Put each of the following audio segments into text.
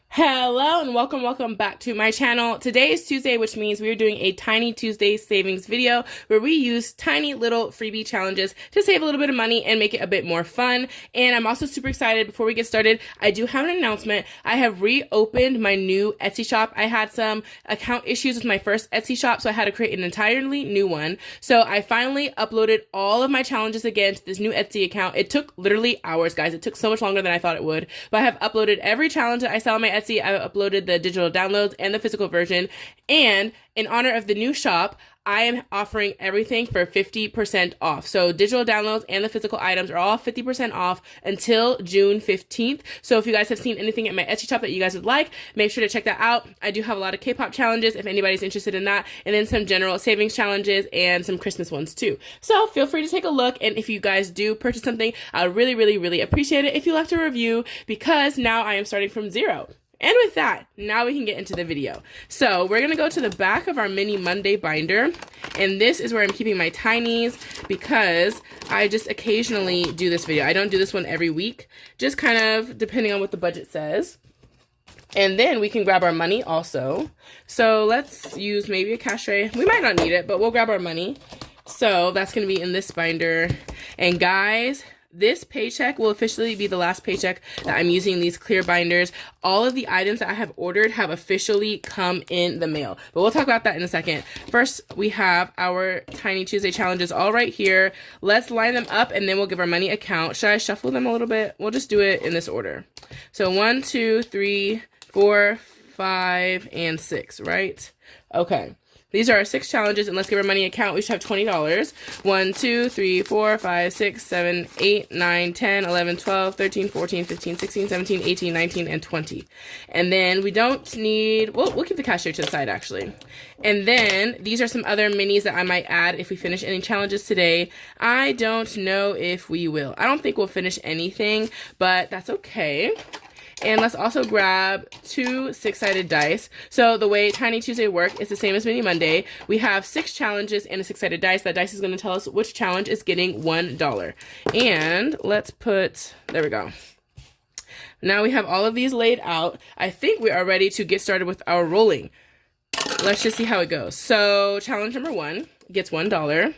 Hello and welcome back to my channel. Today is Tuesday, which means we are doing a Tiny Tuesday savings video where we use tiny little freebie challenges to save a little bit of money and make it a bit more fun. And I'm also super excited. Before we get started, I do have an announcement. I have reopened my new Etsy shop. I had some account issues with my first Etsy shop, so I had to create an entirely new one. So I finally uploaded all of my challenges again to this new Etsy account. It took literally hours, guys. It took so much longer than I thought it would, but I have uploaded every challenge that I sell on my Etsy. I uploaded the digital downloads and the physical version. And in honor of the new shop, I am offering everything for 50% off. So digital downloads and the physical items are all 50% off until June 15th. So if you guys have seen anything at my Etsy shop that you guys would like, make sure to check that out. I do have a lot of K-pop challenges if anybody's interested in that, and then some general savings challenges and some Christmas ones too. So feel free to take a look, and if you guys do purchase something, I would really appreciate it if you left a review, because now I am starting from zero. And with that, now we can get into the video. So we're gonna go to the back of our mini Monday binder, and this is where I'm keeping my tinies because I just occasionally do this video. I don't do this one every week, just kind of depending on what the budget says. And then we can grab our money also. So let's use maybe a cash tray. We might not need it, but we'll grab our money. So that's gonna be in this binder. And guys, this paycheck will officially be the last paycheck that I'm using these clear binders. All of the items that I have ordered have officially come in the mail, but we'll talk about that in a second. First, we have our Tiny Tuesday challenges all right here. Let's line them up and then we'll give our money a count. Should I shuffle them a little bit? We'll just do it in this order. So 1, 2, 3, 4, 5, and 6, right? Okay. These are our 6 challenges, and let's give our money a count. We should have $20. 1, 2, 3, 4, 5, 6, 7, 8, 9, 10, 11, 12, 13, 14, 15, 16, 17, 18, 19, and 20. And then we don't need, we'll keep the cashier to the side actually. And then these are some other minis that I might add if we finish any challenges today. I don't know if we will. I don't think we'll finish anything, but that's okay. And let's also grab 2 6-sided dice. So the way Tiny Tuesday work is the same as Mini Monday. We have 6 challenges and a 6-sided dice. That dice is going to tell us which challenge is getting $1. And let's put, there we go. Now we have all of these laid out. I think we are ready to get started with our rolling. Let's just see how it goes. So challenge number 1 gets $1.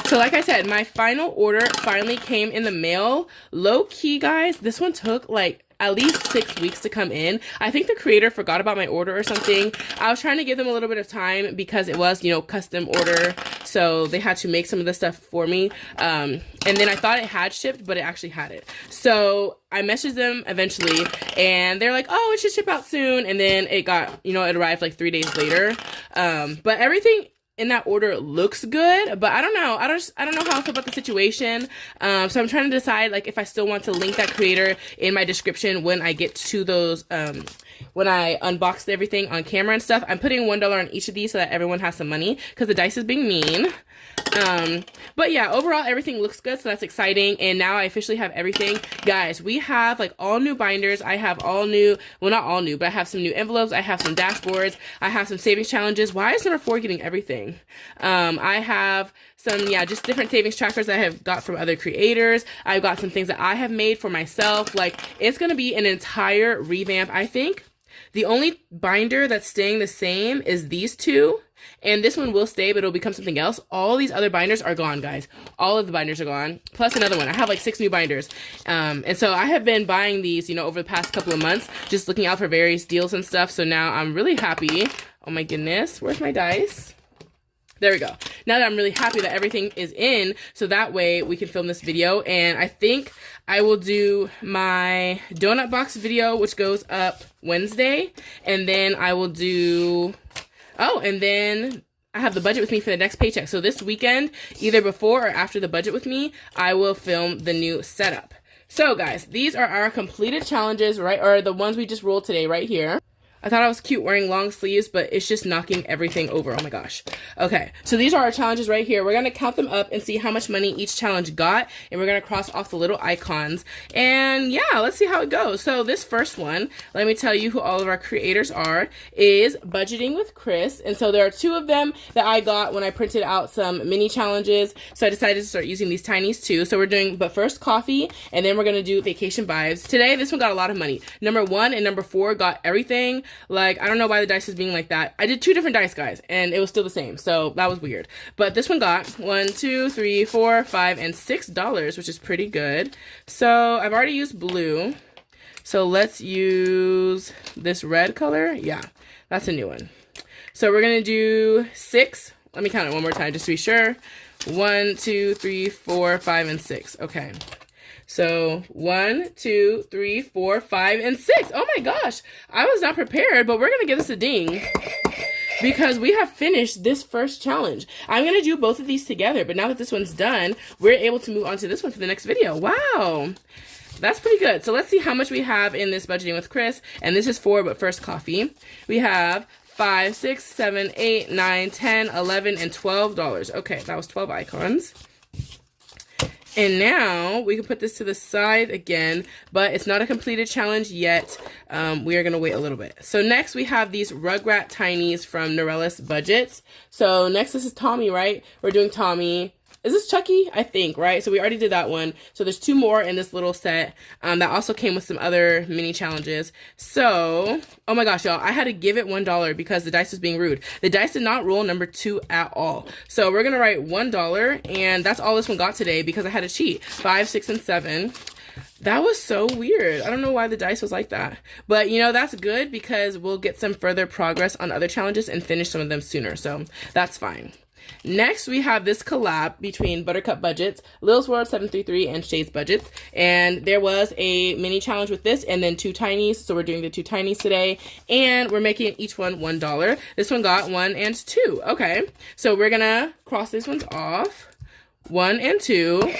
So like I said, my final order finally came in the mail. Low key, guys, this one took like at least 6 weeks to come in. I think the creator forgot about my order or something. I was trying to give them a little bit of time because it was, custom order. So they had to make some of the stuff for me. And then I thought it had shipped, but it actually hadn't. So I messaged them eventually and they're like, oh, it should ship out soon. And then it got, it arrived like 3 days later. But everything in that order looks good, but I don't know. I don't know how I feel about the situation. So I'm trying to decide like if I still want to link that creator in my description when I get to those, when I unboxed everything on camera and stuff. I'm putting $1 on each of these so that everyone has some money because the dice is being mean. But yeah, overall everything looks good, so that's exciting. And now I officially have everything. Guys, we have like all new binders. I have all new, well, not all new, but I have some new envelopes. I have some dashboards. I have some savings challenges. Why is number 4 getting everything? I have some, just different savings trackers I have got from other creators. I've got some things that I have made for myself. Like, it's going to be an entire revamp. I think the only binder that's staying the same is these 2. And this one will stay, but it'll become something else. All these other binders are gone, guys. All of the binders are gone. Plus another one. I have like 6 new binders. And so I have been buying these, over the past couple of months, just looking out for various deals and stuff. So now I'm really happy. Oh my goodness. Where's my dice? There we go. Now that I'm really happy that everything is in, so that way we can film this video. And I think I will do my donut box video, which goes up Wednesday. And then I will do... Oh, and then I have the budget with me for the next paycheck. So this weekend, either before or after the budget with me, I will film the new setup. So guys, these are our completed challenges, right? Or the ones we just rolled today right here. I thought I was cute wearing long sleeves, but it's just knocking everything over. Oh my gosh. Okay, so these are our challenges right here. We're gonna count them up and see how much money each challenge got, and we're gonna cross off the little icons. And yeah, let's see how it goes. So this first one, let me tell you who all of our creators are, is Budgeting with Chris. And so there are 2 of them that I got when I printed out some mini challenges. So I decided to start using these tinies too. So we're doing But First Coffee, and then we're gonna do Vacation Vibes. Today, this one got a lot of money. Number 1 and number 4 got everything. Like, I don't know why the dice is being like that. I did 2 different dice, guys, and it was still the same. So that was weird. But this one got $1, $2, $3, $4, $5, and $6, which is pretty good. So I've already used blue. So let's use this red color. Yeah, that's a new one. So we're gonna do 6. Let me count it one more time just to be sure. 1, 2, 3, 4, 5, and 6. Okay. So 1, 2, 3, 4, 5, and 6. Oh my gosh, I was not prepared, but we're gonna give this a ding because we have finished this first challenge. I'm gonna do both of these together, but now that this one's done, we're able to move on to this one for the next video. Wow, that's pretty good. So let's see how much we have in this Budgeting with Chris, and this is for But First Coffee. We have 5, 6, 7, 8, 9, 10, 11, and $12. Okay, that was 12 icons. And now we can put this to the side again, but it's not a completed challenge yet. We are going to wait a little bit. So next we have these Rugrat Tinies from Norellis Budgets. So next, this is Tommy, right? We're doing Tommy. Is this Chucky? I think, right? So we already did that one. So there's 2 more in this little set that also came with some other mini challenges. So, oh my gosh, y'all, I had to give it $1 because the dice was being rude. The dice did not roll number 2 at all. So we're gonna write $1, and that's all this one got today because I had to cheat. 5, 6, and 7. That was so weird. I don't know why the dice was like that. But, you know, that's good because we'll get some further progress on other challenges and finish some of them sooner. So that's fine. Next, we have this collab between Buttercup Budgets, Lil's World 733, and Shades Budgets. And there was a mini challenge with this and then 2 tinies. So we're doing the 2 tinies today. And we're making each one $1. This one got 1 and 2. Okay. So we're going to cross these ones off. 1 and 2.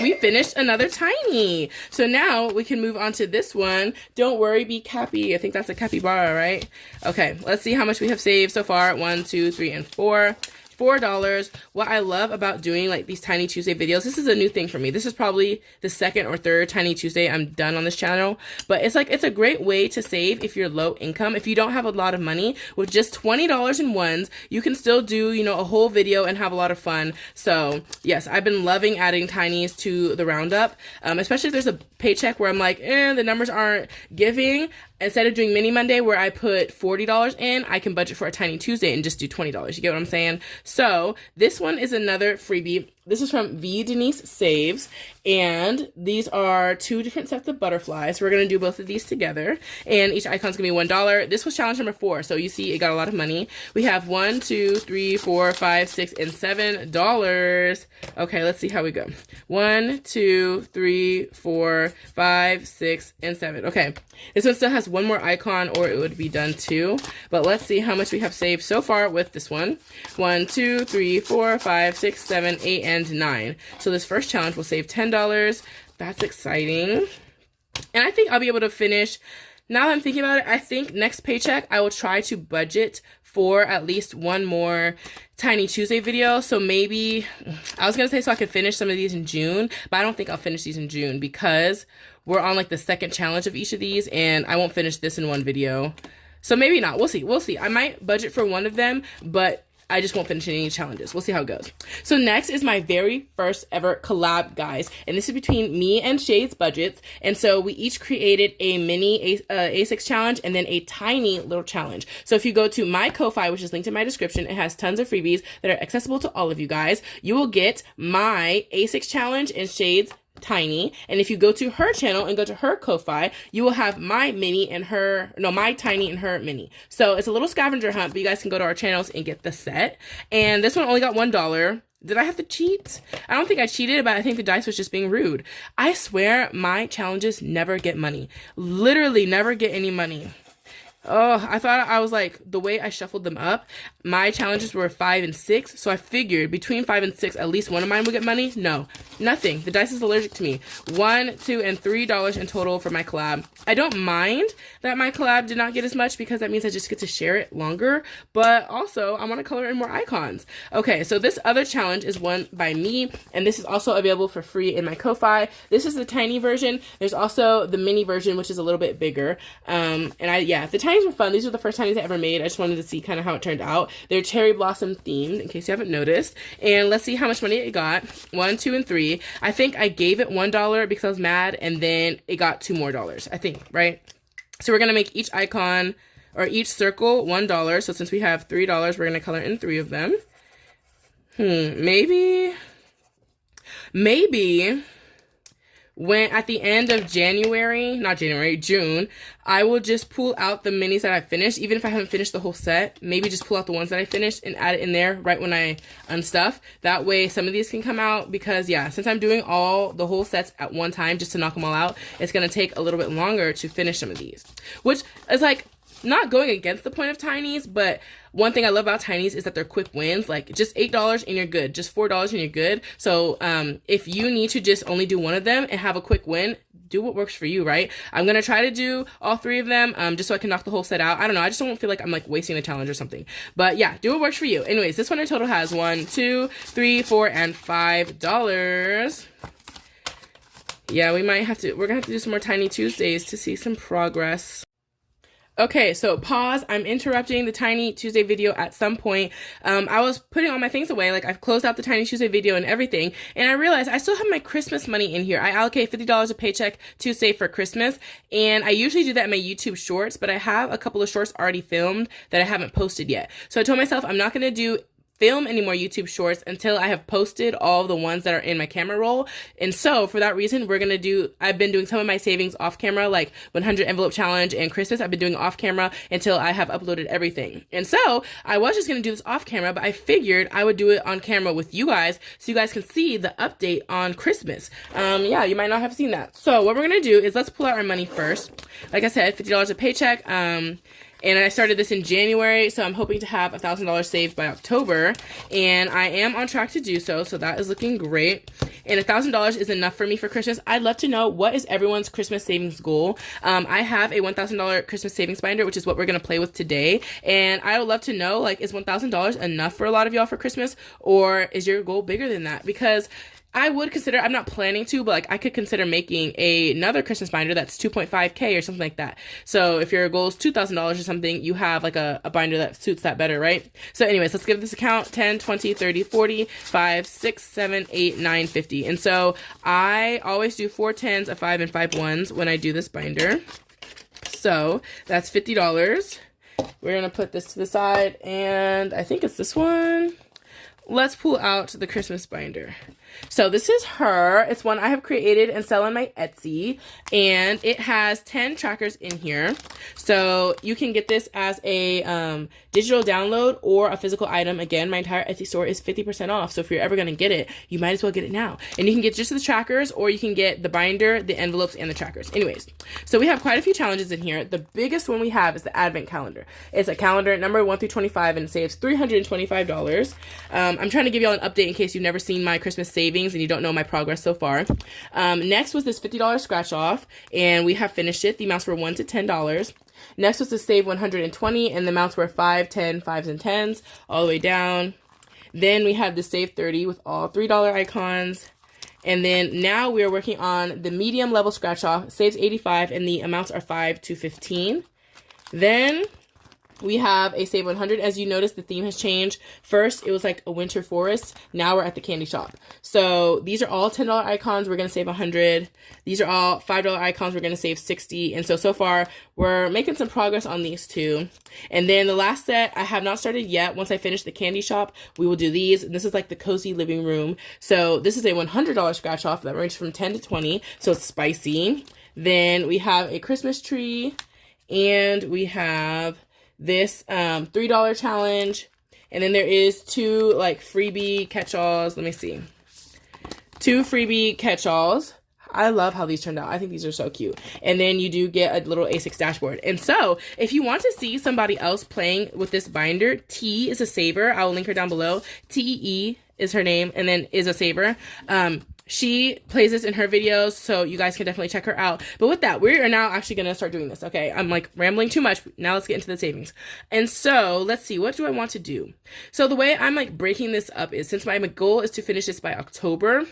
We finished another tiny. So now we can move on to this one. Don't worry, be Cappy. I think that's a capybara, right? Okay, let's see how much we have saved so far. 1, 2, 3, and 4. $4. What I love about doing like these Tiny Tuesday videos, this is a new thing for me. This is probably the 2nd or 3rd Tiny Tuesday I'm done on this channel, but it's like, it's a great way to save if you're low income. If you don't have a lot of money, with just $20 in ones, you can still do, you know, a whole video and have a lot of fun. So yes, I've been loving adding tinies to the roundup, especially if there's a paycheck where I'm like, the numbers aren't giving. Instead of doing Mini Monday where I put $40 in, I can budget for a Tiny Tuesday and just do $20. You get what I'm saying? So this one is another freebie. This is from Denise Saves, and these are 2 different sets of butterflies. We're going to do both of these together, and each icon's going to be $1. This was challenge number 4, so you see it got a lot of money. We have 1, 2, 3, 4, 5, 6, and $7. Okay, let's see how we go. 1, 2, 3, 4, 5, 6, and 7. Okay, this one still has 1 more icon, or it would be done too, but let's see how much we have saved so far with this one. 1, 2, 3, 4, 5, 6, 7, 8, and 9. So this first challenge will save $10. That's exciting. And I think I'll be able to finish. Now that I'm thinking about it, I think next paycheck I will try to budget for at least 1 more Tiny Tuesday video. So maybe, I was gonna say so I could finish some of these in June, but I don't think I'll finish these in June because we're on like the 2nd challenge of each of these, and I won't finish this in 1 video. So maybe not. We'll see. We'll see. I might budget for 1 of them, but I just won't finish any challenges. We'll see how it goes. So next is my very first ever collab, guys. And this is between me and Shades Budgets. And so we each created a mini A6 challenge and then a tiny little challenge. So if you go to my Ko-Fi, which is linked in my description, it has tons of freebies that are accessible to all of you guys. You will get my A6 challenge and Shades tiny, and if you go to her channel and go to her Ko-Fi, you will have my mini and her, no, my tiny and her mini. So it's a little scavenger hunt, but you guys can go to our channels and get the set. And this one only got $1. Did I have to cheat? I don't think I cheated, but I think the dice was just being rude. I swear my challenges never get money. Literally never get any money. Oh, I thought I was like, the way I shuffled them up, my challenges were 5 and 6. So I figured between 5 and 6, at least one of mine would get money. No, nothing. The dice is allergic to me. $1, $2, and $3 in total for my collab. I don't mind that my collab did not get as much because that means I just get to share it longer. But also, I want to color in more icons. Okay, so this other challenge is one by me, and this is also available for free in my Ko-Fi. This is the tiny version. There's also the mini version, which is a little bit bigger. The tinies were fun. These are the first tinies I ever made. I just wanted to see kind of how it turned out. They're cherry blossom themed, in case you haven't noticed. And let's see how much money it got. 1, 2, and 3. I think I gave it $1 because I was mad, and then it got $2 more, I think, right? So we're going to make each icon or each circle $1. So since we have $3, we're going to color in 3 of them. Maybe when at the end of June, I will just pull out the minis that I finished, even if I haven't finished the whole set. Maybe just pull out the ones that I finished and add it in there right when I unstuff. That way some of these can come out because, yeah, since I'm doing the whole sets at one time just to knock them all out, it's going to take a little bit longer to finish some of these, which is like not going against the point of tinies, but one thing I love about tinies is that they're quick wins. Like just $8 and you're good, just $4 and you're good. So if you need to just only do one of them and have a quick win, do what works for you, right? I'm gonna try to do all 3 of them just so I can knock the whole set out. I don't know, I just don't feel like I'm like wasting a challenge or something. But yeah, do what works for you. Anyways, this one in total has $1, 2, 3, 4, and $5. Yeah, we're gonna have to do some more Tiny Tuesdays to see some progress. Okay, so pause. I'm interrupting the Tiny Tuesday video at some point. I was putting all my things away. Like, I've closed out the Tiny Tuesday video and everything. And I realized I still have my Christmas money in here. I allocate $50 a paycheck to save for Christmas. And I usually do that in my YouTube shorts, but I have a couple of shorts already filmed that I haven't posted yet. So I told myself I'm not going to film any more YouTube shorts until I have posted all the ones that are in my camera roll. And so for that reason, I've been doing some of my savings off camera, like 100 envelope challenge and Christmas. I've been doing off camera until I have uploaded everything. And so I was just going to do this off camera, but I figured I would do it on camera with you guys so you guys can see the update on Christmas. Yeah, you might not have seen that. So what we're going to do is let's pull out our money first. Like I said, $50 a paycheck. And I started this in January, so I'm hoping to have $1,000 saved by October, and I am on track to do so, so that is looking great. And $1,000 is enough for me for Christmas. I'd love to know, what is everyone's Christmas savings goal? I have a $1,000 Christmas savings binder, which is what we're going to play with today, and I would love to know, like, is $1,000 enough for a lot of y'all for Christmas, or is your goal bigger than that? Because I would consider, I'm not planning to, but like I could consider making another Christmas binder that's 2.5K or something like that. So if your goal is $2,000 or something, you have like a binder that suits that better, right? So anyways, let's give this a count: 10, 20, 30, 40, 5, 6, 7, 8, 9, 50. And so I always do 4 10s, a 5, and 5 1s when I do this binder. So that's $50. We're going to put this to the side, and I think it's this one. Let's pull out the Christmas binder. So this is her. It's one I have created and sell on my Etsy, and it has 10 trackers in here. So you can get this as a digital download or a physical item. Again, my entire Etsy store is 50% off. So if you're ever going to get it, you might as well get it now. And you can get just the trackers, or you can get the binder, the envelopes, and the trackers. Anyways, so we have quite a few challenges in here. The biggest one we have is the Advent calendar. It's a calendar number 1 through 25, and it saves $325. I'm trying to give y'all an update in case you've never seen my Christmas savings and you don't know my progress so far. Next was this $50 scratch off, and we have finished it. The amounts were $1 to $10. Next was the save 120, and the amounts were 5, 10, 5s, and 10s all the way down. Then we have the save 30 with all $3 icons. And then now we are working on the medium level scratch off, saves 85, and the amounts are 5 to 15. Then we have a save 100. As you notice, the theme has changed. First, it was like a winter forest. Now we're at the candy shop. So these are all $10 icons. We're going to save 100. These are all $5 icons. We're going to save 60. And so far, we're making some progress on these two. And then the last set, I have not started yet. Once I finish the candy shop, we will do these. And this is like the cozy living room. So this is a $100 scratch off that ranges from 10 to 20. So it's spicy. Then we have a Christmas tree. And we have this $3 challenge, and then there is 2 like freebie catch-alls. Let me see, 2 freebie catch-alls. I love how these turned out. I think these are so cute. And then you do get a little A6 dashboard. And so if you want to see somebody else playing with this binder, T is a saver. I will link her down below. TEE is her name, and then is a saver. She plays this in her videos, so you guys can definitely check her out. But with that, we are now actually going to start doing this, okay? I'm like rambling too much. Now let's get into the savings. And so let's see, what do I want to do? So the way I'm like breaking this up is, since my goal is to finish this by October,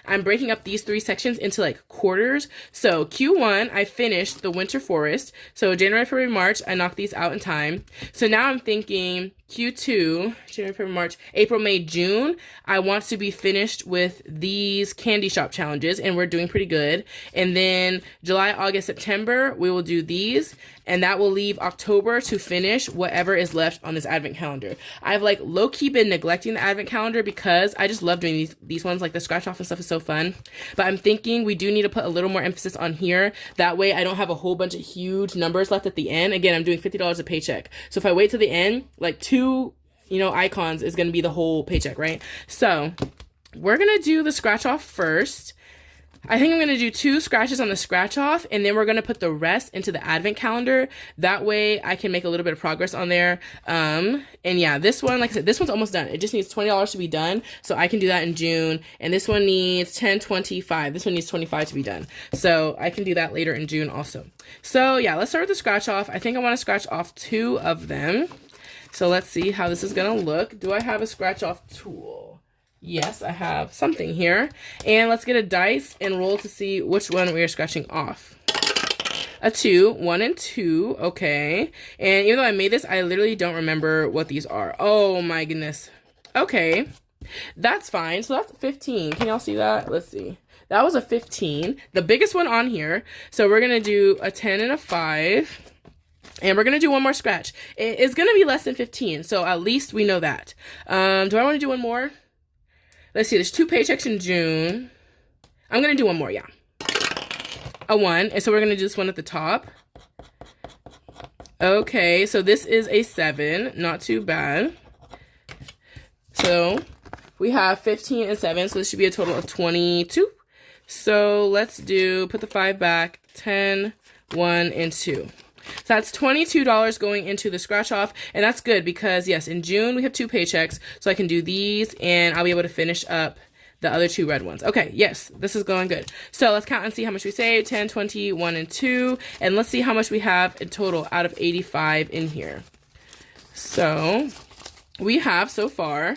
I'm breaking up these 3 sections into like quarters. So Q1, I finished the Winter Forest. So January, February, March, I knocked these out in time. So now I'm thinking Q2, January, February, March, April, May, June, I want to be finished with these candy shop challenges, and we're doing pretty good. And then July, August, September, we will do these, and that will leave October to finish whatever is left on this advent calendar. I've like low-key been neglecting the advent calendar because I just love doing these ones, like the scratch off and stuff is so fun. But I'm thinking we do need to put a little more emphasis on here. That way I don't have a whole bunch of huge numbers left at the end. Again, I'm doing $50 a paycheck. So if I wait to the end, like 2, icons is going to be the whole paycheck, right? So we're going to do the scratch off first. I think I'm going to do 2 scratches on the scratch off, and then we're going to put the rest into the advent calendar. That way I can make a little bit of progress on there. And yeah, this one, like I said, this one's almost done. It just needs $20 to be done. So I can do that in June. And this one needs $10.25. This one needs $25 to be done. So I can do that later in June also. So yeah, let's start with the scratch off. I think I want to scratch off 2 of them. So let's see how this is going to look. Do I have a scratch off tool? Yes, I have something here. And let's get a dice and roll to see which one we are scratching off. A 2, 1 and 2, okay. And even though I made this, I literally don't remember what these are. Oh my goodness. Okay, that's fine. So that's 15. Can y'all see that? Let's see. That was a 15, the biggest one on here. So we're gonna do a 10 and a 5. And we're going to do one more scratch. It's going to be less than 15, so at least we know that. Do I want to do one more? Let's see, there's 2 paychecks in June. I'm going to do one more, yeah. A 1, and so we're going to do this one at the top. Okay, so this is a 7, not too bad. So we have 15 and 7, so this should be a total of 22. So let's do, put the 5 back, 10, 1, and 2. So that's $22 going into the scratch off, and that's good because yes, in June we have 2 paychecks, so I can do these and I'll be able to finish up the other 2 red ones. Okay, yes, this is going good. So let's count and see how much we saved. 10, 20, 1, and 2, and let's see how much we have in total out of 85 in here. So we have so far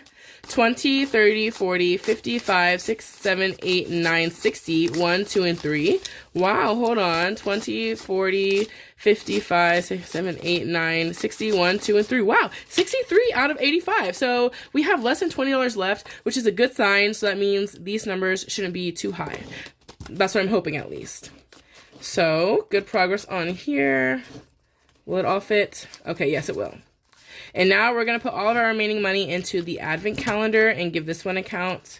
20, 30, 40, 55, 6, 7, 8, 9, 60, 1, 2, and 3. Wow, hold on. 20, 40, 55, 6, 7, 8, 9, 60, 1, 2, and 3. Wow, 63 out of 85. So we have less than $20 left, which is a good sign. So that means these numbers shouldn't be too high. That's what I'm hoping at least. So good progress on here. Will it all fit? Okay, yes, it will. And now we're going to put all of our remaining money into the advent calendar and give this one a count.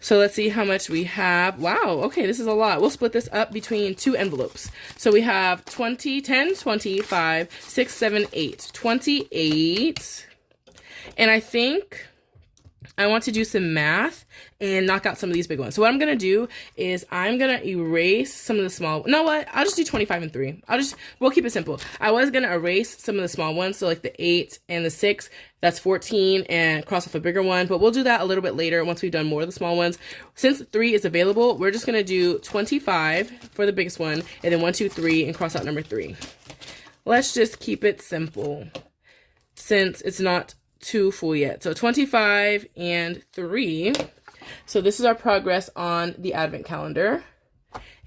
So let's see how much we have. Wow, okay, this is a lot. We'll split this up between 2 envelopes. So we have 20, 10, 25, 6, 7, 8. 28. And I think I want to do some math and knock out some of these big ones. So what I'm going to do is I'm going to erase some of the small, you know what? I'll just do 25 and 3. We'll keep it simple. I was going to erase some of the small ones. So like the 8 and the 6, that's 14, and cross off a bigger one. But we'll do that a little bit later once we've done more of the small ones. Since 3 is available, we're just going to do 25 for the biggest one, and then 1, 2, 3, and cross out number 3. Let's just keep it simple since it's not too full yet. So 25 and 3. So this is our progress on the advent calendar.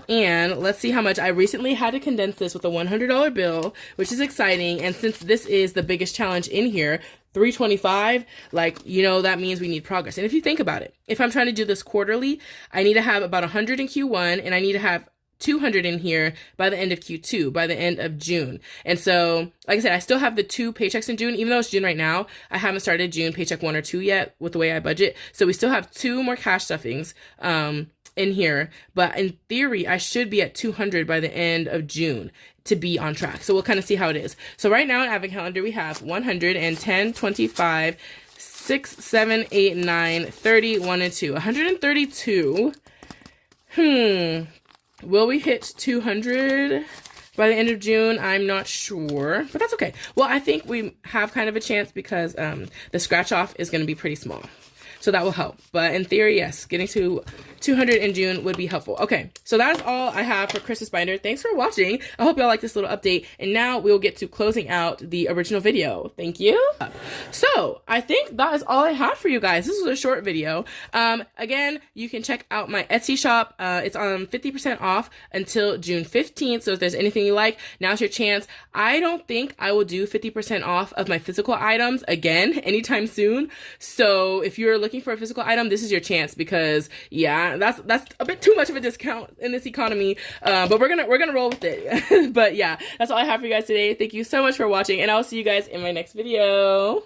And let's see how much. I recently had to condense this with a $100 bill, which is exciting. And since this is the biggest challenge in here, $325, like, that means we need progress. And if you think about it, if I'm trying to do this quarterly, I need to have about 100 in Q1, and I need to have 200 in here by the end of Q2, by the end of June. And so, like I said, I still have the 2 paychecks in June. Even though it's June right now, I haven't started June paycheck 1 or 2 yet with the way I budget. So we still have 2 more cash stuffings in here. But in theory, I should be at 200 by the end of June to be on track. So we'll kind of see how it is. So right now in advent calendar, we have 110, 25, 6, 7, 8, 9, 30, 1, and 2. 132. Will we hit 200 by the end of June? I'm not sure, but that's okay. Well, I think we have kind of a chance because the scratch off is going to be pretty small. So that will help. But in theory, yes, getting to 200 in June would be helpful. Okay, so that is all I have for Christmas binder. Thanks for watching. I hope y'all like this little update. And now we'll get to closing out the original video. Thank you. So I think that is all I have for you guys. This was a short video. Again, you can check out my Etsy shop. It's on 50% off until June 15th. So if there's anything you like, now's your chance. I don't think I will do 50% off of my physical items again anytime soon. So if you're looking for a physical item, this is your chance because yeah, that's a bit too much of a discount in this economy. But we're gonna roll with it. But yeah, that's all I have for you guys today. Thank you so much for watching, and I'll see you guys in my next video.